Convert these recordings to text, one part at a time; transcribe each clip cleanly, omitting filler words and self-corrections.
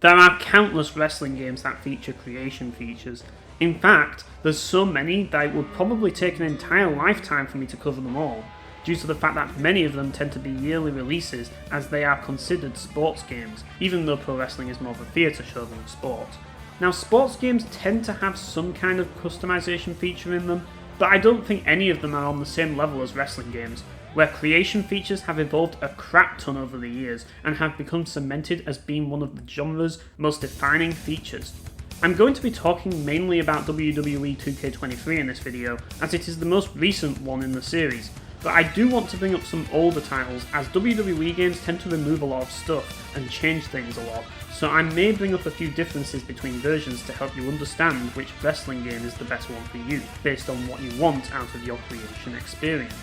There are countless wrestling games that feature creation features. In fact, there's so many that it would probably take an entire lifetime for me to cover them all, due to the fact that many of them tend to be yearly releases as they are considered sports games, even though pro wrestling is more of a theatre show than a sport. Now, sports games tend to have some kind of customization feature in them, but I don't think any of them are on the same level as wrestling games, where creation features have evolved a crap ton over the years and have become cemented as being one of the genre's most defining features. I'm going to be talking mainly about WWE 2K23 in this video, as it is the most recent one in the series, but I do want to bring up some older titles, as WWE games tend to remove a lot of stuff and change things a lot, so I may bring up a few differences between versions to help you understand which wrestling game is the best one for you, based on what you want out of your creation experience.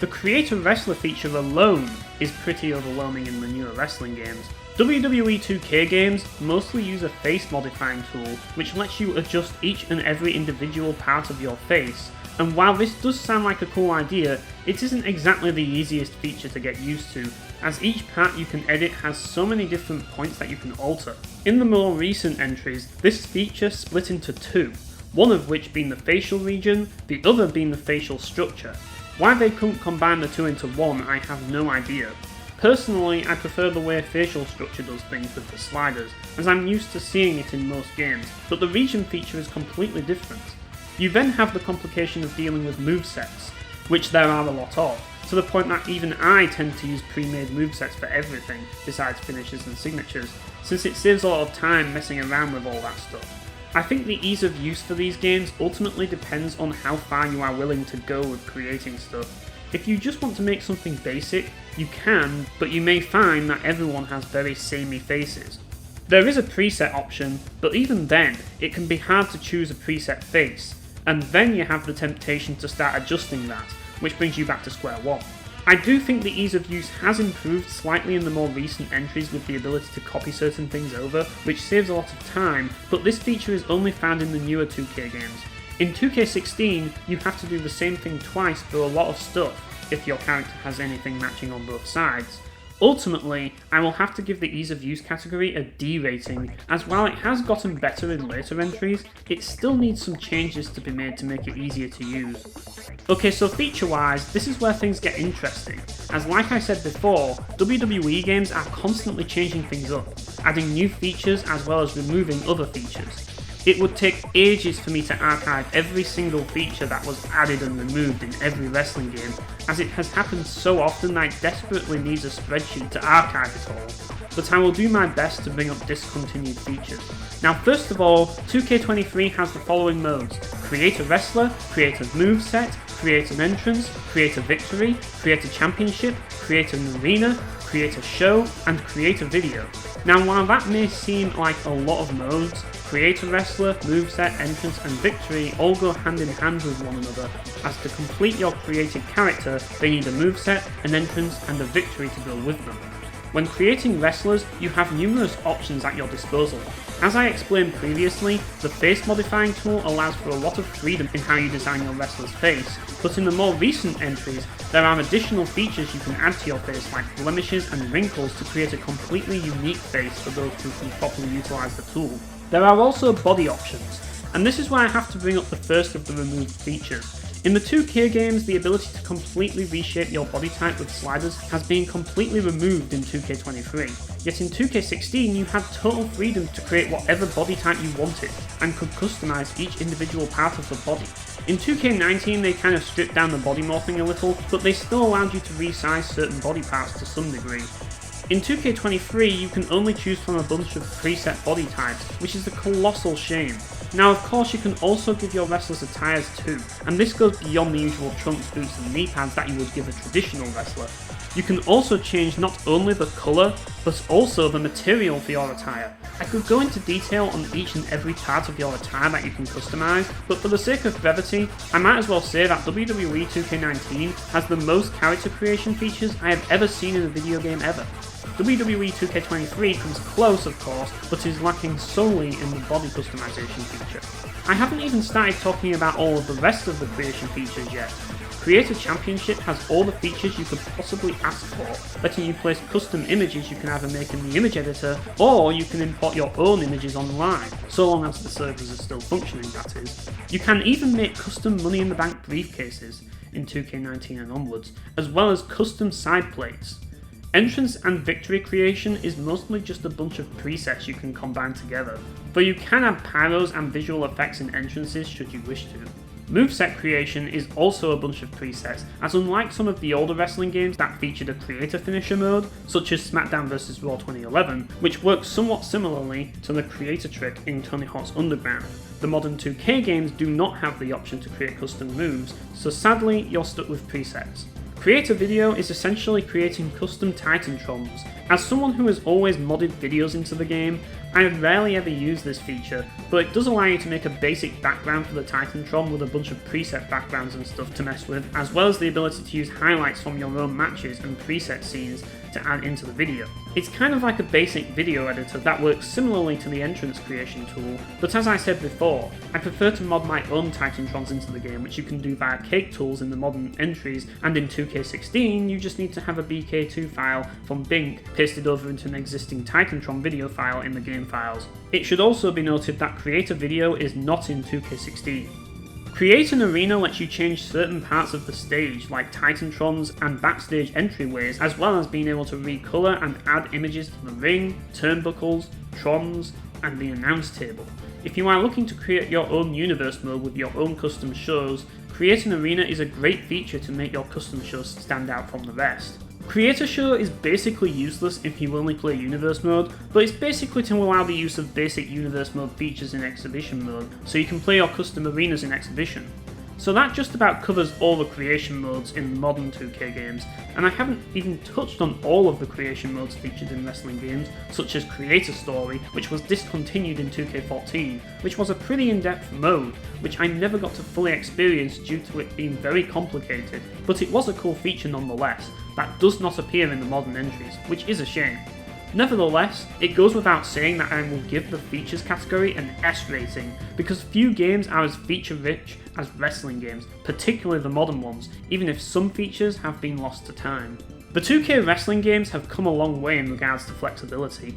The Creator Wrestler feature alone is pretty overwhelming in the newer wrestling games. WWE 2K games mostly use a face modifying tool which lets you adjust each and every individual part of your face, and while this does sound like a cool idea, it isn't exactly the easiest feature to get used to, as each part you can edit has so many different points that you can alter. In the more recent entries, this feature split into two, one of which being the facial region, the other being the facial structure. Why they couldn't combine the two into one, I have no idea. Personally, I prefer the way facial structure does things with the sliders, as I'm used to seeing it in most games, but the region feature is completely different. You then have the complication of dealing with movesets, which there are a lot of, to the point that even I tend to use pre-made movesets for everything, besides finishes and signatures, since it saves a lot of time messing around with all that stuff. I think the ease of use for these games ultimately depends on how far you are willing to go with creating stuff. If you just want to make something basic, you can, but you may find that everyone has very samey faces. There is a preset option, but even then, it can be hard to choose a preset face, and then you have the temptation to start adjusting that, which brings you back to square one. I do think the ease of use has improved slightly in the more recent entries with the ability to copy certain things over, which saves a lot of time, but this feature is only found in the newer 2K games. In 2K16, you have to do the same thing twice for a lot of stuff, if your character has anything matching on both sides. Ultimately, I will have to give the ease of use category a D rating, as while it has gotten better in later entries, it still needs some changes to be made to make it easier to use. Okay, so feature-wise, this is where things get interesting, as like I said before, WWE games are constantly changing things up, adding new features as well as removing other features. It would take ages for me to archive every single feature that was added and removed in every wrestling game, as it has happened so often that it desperately needs a spreadsheet to archive it all, but I will do my best to bring up discontinued features. Now first of all, 2K23 has the following modes: Create a Wrestler, Create a Moveset, Create an Entrance, Create a Victory, Create a Championship, Create an Arena, Create a Show, and Create a Video. Now while that may seem like a lot of modes, Create a Wrestler, Moveset, Entrance, and Victory all go hand in hand with one another, as to complete your created character, they need a moveset, an entrance, and a victory to go with them. When creating wrestlers, you have numerous options at your disposal. As I explained previously, the face modifying tool allows for a lot of freedom in how you design your wrestler's face, but in the more recent entries, there are additional features you can add to your face like blemishes and wrinkles to create a completely unique face for those who can properly utilise the tool. There are also body options, and this is where I have to bring up the first of the removed features. In the 2K games, the ability to completely reshape your body type with sliders has been completely removed in 2K23, yet in 2K16 you had total freedom to create whatever body type you wanted, and could customise each individual part of the body. In 2K19 they kind of stripped down the body morphing a little, but they still allowed you to resize certain body parts to some degree. In 2K23 you can only choose from a bunch of preset body types, which is a colossal shame. Now of course you can also give your wrestlers attires too, and this goes beyond the usual trunks, boots and knee pads that you would give a traditional wrestler. You can also change not only the colour, but also the material for your attire. I could go into detail on each and every part of your attire that you can customise, but for the sake of brevity, I might as well say that WWE 2K19 has the most character creation features I have ever seen in a video game ever. WWE 2K23 comes close of course, but is lacking solely in the body customization feature. I haven't even started talking about all of the rest of the creation features yet. Creator Championship has all the features you could possibly ask for, letting you place custom images you can either make in the image editor, or you can import your own images online, so long as the servers are still functioning, that is. You can even make custom Money in the Bank briefcases in 2K19 and onwards, as well as custom side plates. Entrance and victory creation is mostly just a bunch of presets you can combine together, though you can add pyros and visual effects in entrances should you wish to. Moveset creation is also a bunch of presets, as unlike some of the older wrestling games that featured a creator finisher mode, such as SmackDown vs Raw 2011, which works somewhat similarly to the creator trick in Tony Hawk's Underground. The modern 2K games do not have the option to create custom moves, so sadly you're stuck with presets. Creator video is essentially creating custom Titantrons. As someone who has always modded videos into the game, I rarely ever use this feature, but it does allow you to make a basic background for the Titantron with a bunch of preset backgrounds and stuff to mess with, as well as the ability to use highlights from your own matches and preset scenes to add into the video. It's kind of like a basic video editor that works similarly to the entrance creation tool, but as I said before, I prefer to mod my own Titantrons into the game, which you can do via cake tools in the modern entries, and in 2K16 you just need to have a BK2 file from Bing pasted over into an existing Titantron video file in the game files. It should also be noted that Creator Video is not in 2K16. Create an Arena lets you change certain parts of the stage, like Titantrons and backstage entryways, as well as being able to recolor and add images to the ring, turnbuckles, trons, and the announce table. If you are looking to create your own universe mode with your own custom shows, Create an Arena is a great feature to make your custom shows stand out from the rest. Creator Show is basically useless if you only play Universe Mode, but it's basically to allow the use of basic Universe Mode features in Exhibition Mode, so you can play your custom arenas in Exhibition. So that just about covers all the creation modes in modern 2K games, and I haven't even touched on all of the creation modes featured in wrestling games, such as Creator Story, which was discontinued in 2K14, which was a pretty in-depth mode, which I never got to fully experience due to it being very complicated, but it was a cool feature nonetheless, that does not appear in the modern entries, which is a shame. Nevertheless, it goes without saying that I will give the features category an S rating, because few games are as feature-rich as wrestling games, particularly the modern ones, even if some features have been lost to time. The 2K wrestling games have come a long way in regards to flexibility.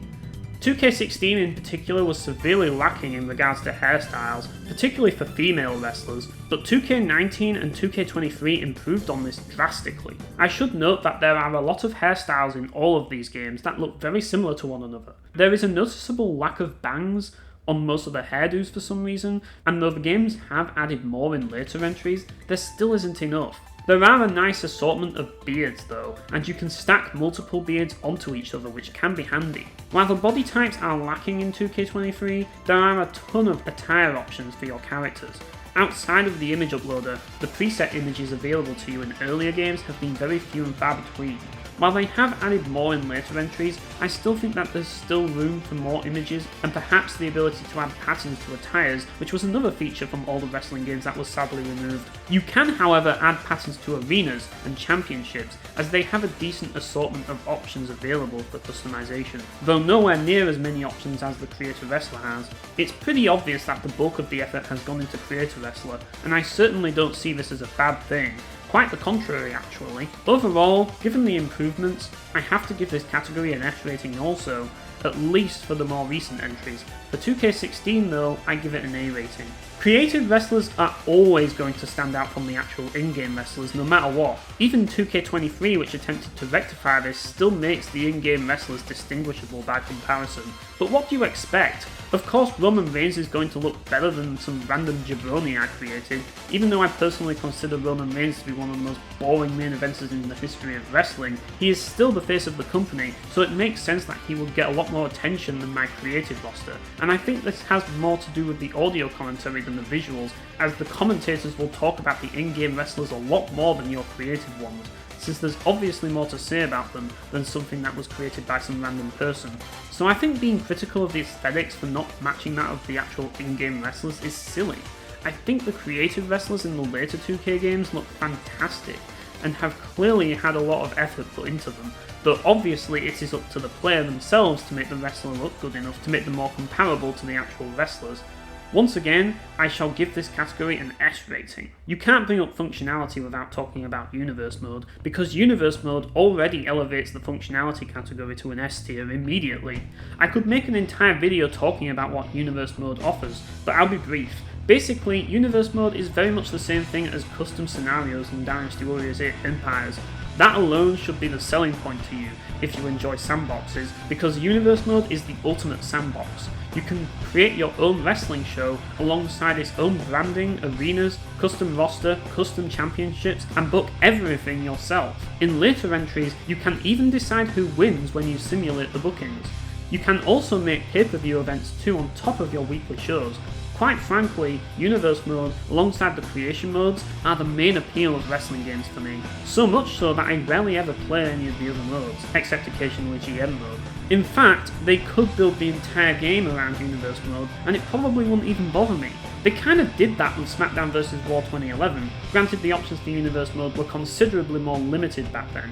2K16 in particular was severely lacking in regards to hairstyles, particularly for female wrestlers, but 2K19 and 2K23 improved on this drastically. I should note that there are a lot of hairstyles in all of these games that look very similar to one another. There is a noticeable lack of bangs on most of the hairdos for some reason, and though the games have added more in later entries, there still isn't enough. There are a nice assortment of beards though, and you can stack multiple beards onto each other, which can be handy. While the body types are lacking in 2K23, there are a ton of attire options for your characters. Outside of the image uploader, the preset images available to you in earlier games have been very few and far between. While they have added more in later entries, I still think that there's still room for more images and perhaps the ability to add patterns to attires, which was another feature from all the wrestling games that was sadly removed. You can, however, add patterns to arenas and championships, as they have a decent assortment of options available for customization, though nowhere near as many options as the Creator Wrestler has. It's pretty obvious that the bulk of the effort has gone into Creator Wrestler, and I certainly don't see this as a bad thing. Quite the contrary, actually. Overall, given the improvements, I have to give this category an S rating also, at least for the more recent entries. For 2K16 though, I give it an A rating. Creative wrestlers are always going to stand out from the actual in-game wrestlers no matter what. Even 2K23, which attempted to rectify this, still makes the in-game wrestlers distinguishable by comparison. But what do you expect? Of course Roman Reigns is going to look better than some random jabroni I created, even though I personally consider Roman Reigns to be one of the most boring main eventers in the history of wrestling. He is still the face of the company, so it makes sense that he will get a lot more attention than my creative roster, and I think this has more to do with the audio commentary than the visuals, as the commentators will talk about the in-game wrestlers a lot more than your creative ones, since there's obviously more to say about them than something that was created by some random person. So I think being critical of the aesthetics for not matching that of the actual in-game wrestlers is silly. I think the creative wrestlers in the later 2K games look fantastic, and have clearly had a lot of effort put into them, though obviously it is up to the player themselves to make the wrestler look good enough to make them more comparable to the actual wrestlers. Once again, I shall give this category an S rating. You can't bring up functionality without talking about Universe Mode, because Universe Mode already elevates the functionality category to an S tier immediately. I could make an entire video talking about what Universe Mode offers, but I'll be brief. Basically, Universe Mode is very much the same thing as custom scenarios in Dynasty Warriors 8 Empires. That alone should be the selling point to you if you enjoy sandboxes, because Universe Mode is the ultimate sandbox. You can create your own wrestling show alongside its own branding, arenas, custom roster, custom championships, and book everything yourself. In later entries, you can even decide who wins when you simulate the bookings. You can also make pay-per-view events too on top of your weekly shows. Quite frankly, Universe Mode, alongside the creation modes, are the main appeal of wrestling games for me. So much so that I rarely ever play any of the other modes, except occasionally GM mode. In fact, they could build the entire game around Universe Mode, and it probably wouldn't even bother me. They kinda did that with SmackDown vs. Raw 2011, granted the options for Universe Mode were considerably more limited back then.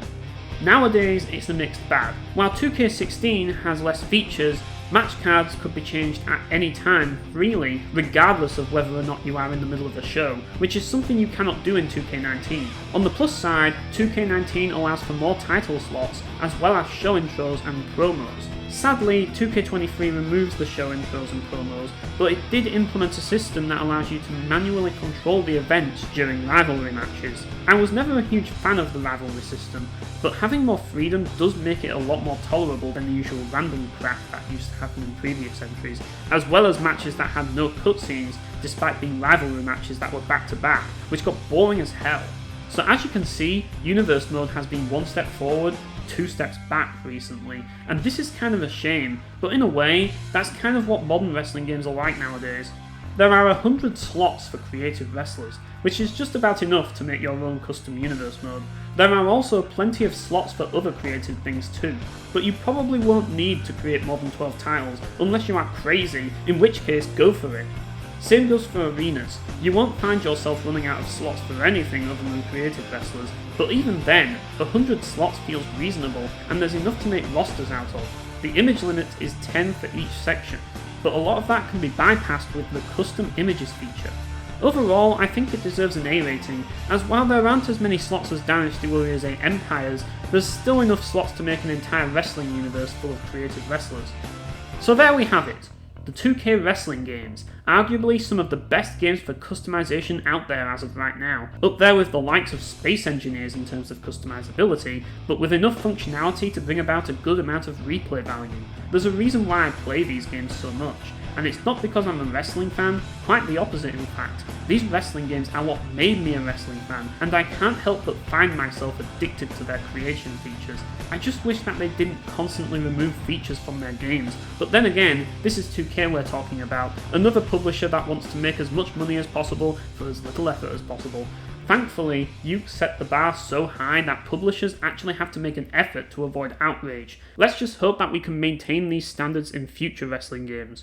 Nowadays, it's a mixed bag. While 2K16 has less features, match cards could be changed at any time, freely, regardless of whether or not you are in the middle of a show, which is something you cannot do in 2K19. On the plus side, 2K19 allows for more title slots, as well as show intros and promos. Sadly, 2K23 removes the show intros and promos, but it did implement a system that allows you to manually control the events during rivalry matches. I was never a huge fan of the rivalry system, but having more freedom does make it a lot more tolerable than the usual random crap that used to happen in previous entries, as well as matches that had no cutscenes, despite being rivalry matches that were back to back, which got boring as hell. So as you can see, Universe Mode has been one step forward, 2 steps back recently, and this is kind of a shame, but in a way, that's kind of what modern wrestling games are like nowadays. There are 100 slots for creative wrestlers, which is just about enough to make your own custom Universe Mode. There are also plenty of slots for other creative things too, but you probably won't need to create more than 12 titles unless you are crazy, in which case go for it. Same goes for arenas. You won't find yourself running out of slots for anything other than creative wrestlers, but even then, 100 slots feels reasonable, and there's enough to make rosters out of. The image limit is 10 for each section, but a lot of that can be bypassed with the custom images feature. Overall, I think it deserves an A rating, as while there aren't as many slots as Dynasty Warriors 8 Empires, there's still enough slots to make an entire wrestling universe full of creative wrestlers. So there we have it. The 2K wrestling games, arguably some of the best games for customization out there as of right now. Up there with the likes of Space Engineers in terms of customizability, but with enough functionality to bring about a good amount of replay value. There's a reason why I play these games so much, and it's not because I'm a wrestling fan, quite the opposite in fact. These wrestling games are what made me a wrestling fan, and I can't help but find myself addicted to their creation features. I just wish that they didn't constantly remove features from their games, but then again, this is 2K we're talking about, another publisher that wants to make as much money as possible for as little effort as possible. Thankfully, you set the bar so high that publishers actually have to make an effort to avoid outrage. Let's just hope that we can maintain these standards in future wrestling games.